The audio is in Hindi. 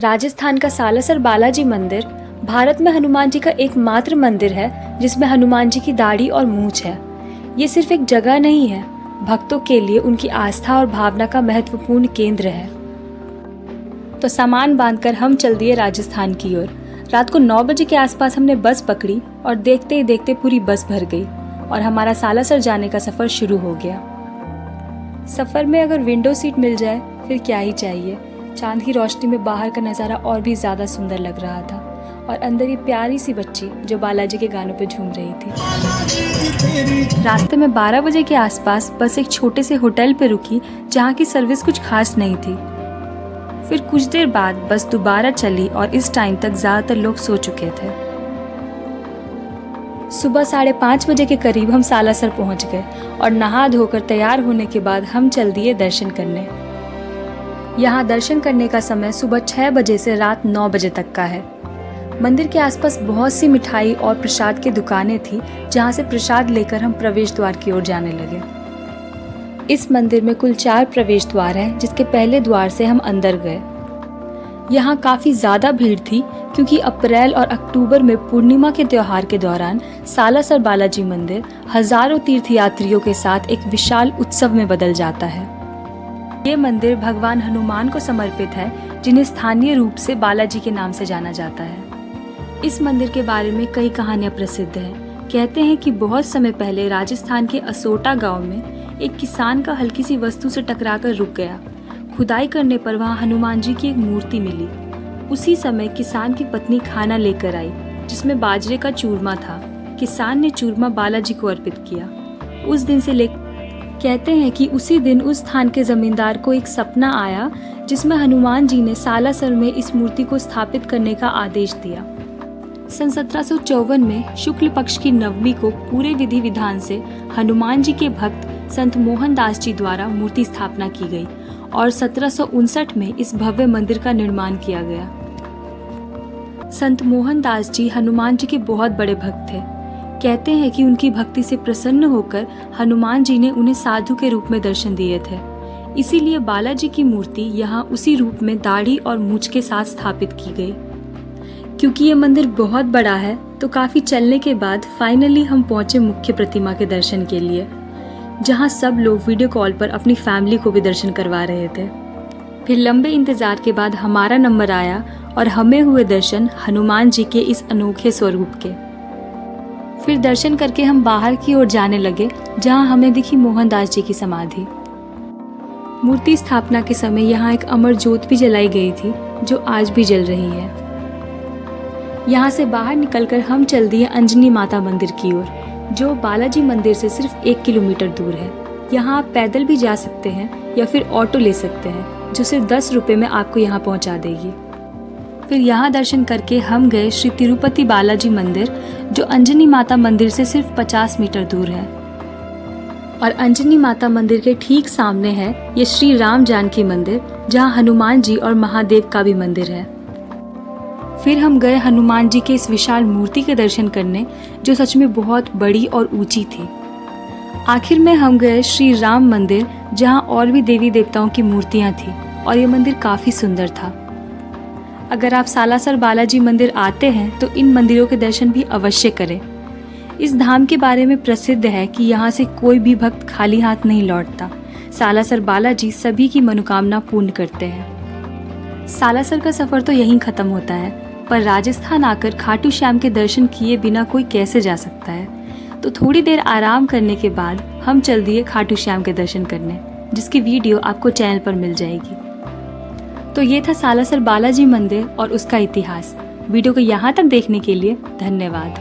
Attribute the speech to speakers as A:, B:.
A: राजस्थान का सालासर बालाजी मंदिर भारत में हनुमान जी का एकमात्र मंदिर है जिसमें हनुमान जी की दाढ़ी और मूंछ है। ये सिर्फ एक जगह नहीं है, भक्तों के लिए उनकी आस्था और भावना का महत्वपूर्ण केंद्र है। तो सामान बांधकर हम चल दिए राजस्थान की ओर। रात को 9 बजे के आसपास हमने बस पकड़ी और देखते ही देखते पूरी बस भर गई और हमारा सालासर जाने का सफ़र शुरू हो गया। सफ़र में अगर विंडो सीट मिल जाए फिर क्या ही चाहिए। चांद की रोशनी में बाहर का नज़ारा और भी ज़्यादा सुंदर लग रहा था और अंदर ये प्यारी सी बच्ची जो बालाजी के गानों पे झूम रही थी। रास्ते में 12 बजे के आसपास बस एक छोटे से होटल पे रुकी जहाँ की सर्विस कुछ खास नहीं थी। फिर कुछ देर बाद बस दोबारा चली और इस टाइम तक ज़्यादातर लोग सो चुके थे। सुबह 5:30 बजे के करीब हम सालासर पहुँच गए और नहा धोकर तैयार होने के बाद हम चल दिए दर्शन करने। यहाँ दर्शन करने का समय सुबह 6 बजे से रात 9 बजे तक का है। मंदिर के आसपास बहुत सी मिठाई और प्रसाद की दुकानें थी जहाँ से प्रसाद लेकर हम प्रवेश द्वार की ओर जाने लगे। इस मंदिर में कुल 4 प्रवेश द्वार हैं, जिसके पहले द्वार से हम अंदर गए। यहाँ काफ़ी ज़्यादा भीड़ थी क्योंकि अप्रैल और अक्टूबर में पूर्णिमा के त्योहार के दौरान सालासर बालाजी मंदिर हजारों तीर्थयात्रियों के साथ एक विशाल उत्सव में बदल जाता है। ये मंदिर भगवान हनुमान को समर्पित है, जिन्हें स्थानीय रूप से बालाजी के नाम से जाना जाता है। इस मंदिर के बारे में कई कहानियां प्रसिद्ध हैं। कहते हैं कि बहुत समय पहले राजस्थान के असोटा गांव में एक किसान का हल्की सी वस्तु से टकराकर रुक गया। खुदाई करने पर वहां हनुमान जी की एक मूर्ति मिली। उसी समय किसान की पत्नी खाना लेकर आई जिसमें बाजरे का चूरमा था। किसान ने चूरमा बालाजी को अर्पित किया। उस दिन से कहते हैं कि उसी दिन उस स्थान के जमींदार को एक सपना आया जिसमें हनुमान जी ने सालासर में इस मूर्ति को स्थापित करने का आदेश दिया। सन 1754 में शुक्ल पक्ष की नवमी को पूरे विधि विधान से हनुमान जी के भक्त संत मोहन दास जी द्वारा मूर्ति स्थापना की गई और 1759 में इस भव्य मंदिर का निर्माण किया गया। संत मोहन दास जी हनुमान जी के बहुत बड़े भक्त थे। कहते हैं कि उनकी भक्ति से प्रसन्न होकर हनुमान जी ने उन्हें साधु के रूप में दर्शन दिए थे। इसीलिए बालाजी की मूर्ति यहाँ उसी रूप में दाढ़ी और मूंछ के साथ स्थापित की गई। क्योंकि ये मंदिर बहुत बड़ा है तो काफ़ी चलने के बाद फाइनली हम पहुँचे मुख्य प्रतिमा के दर्शन के लिए, जहाँ सब लोग वीडियो कॉल पर अपनी फैमिली को भी दर्शन करवा रहे थे। फिर लंबे इंतज़ार के बाद हमारा नंबर आया और हमें हुए दर्शन हनुमान जी के इस अनोखे स्वरूप के। फिर दर्शन करके हम बाहर की ओर जाने लगे जहां हमें दिखी मोहनदास जी की समाधि। मूर्ति स्थापना के समय यहाँ एक अमर ज्योत भी जलाई गई थी जो आज भी जल रही है। यहाँ से बाहर निकलकर हम चल दिए अंजनी माता मंदिर की ओर, जो बालाजी मंदिर से सिर्फ 1 किलोमीटर दूर है। यहाँ आप पैदल भी जा सकते हैं या फिर ऑटो ले सकते हैं जो सिर्फ 10 रुपये में आपको यहाँ पहुँचा देगी। फिर यहाँ दर्शन करके हम गए श्री तिरुपति बालाजी मंदिर, जो अंजनी माता मंदिर से सिर्फ 50 मीटर दूर है। और अंजनी माता मंदिर के ठीक सामने है ये श्री राम जानकी मंदिर, जहाँ हनुमान जी और महादेव का भी मंदिर है। फिर हम गए हनुमान जी के इस विशाल मूर्ति के दर्शन करने, जो सच में बहुत बड़ी और ऊंची थी। आखिर में हम गए श्री राम मंदिर, जहाँ और भी देवी देवताओं की मूर्तियाँ थी और ये मंदिर काफ़ी सुंदर था। अगर आप सालासर बालाजी मंदिर आते हैं तो इन मंदिरों के दर्शन भी अवश्य करें। इस धाम के बारे में प्रसिद्ध है कि यहाँ से कोई भी भक्त खाली हाथ नहीं लौटता। सालासर बालाजी सभी की मनोकामना पूर्ण करते हैं। सालासर का सफ़र तो यहीं ख़त्म होता है, पर राजस्थान आकर खाटू श्याम के दर्शन किए बिना कोई कैसे जा सकता है। तो थोड़ी देर आराम करने के बाद हम चल दिए खाटू श्याम के दर्शन करने, जिसकी वीडियो आपको चैनल पर मिल जाएगी। तो ये था सालासर बालाजी मंदिर और उसका इतिहास। वीडियो को यहाँ तक देखने के लिए धन्यवाद।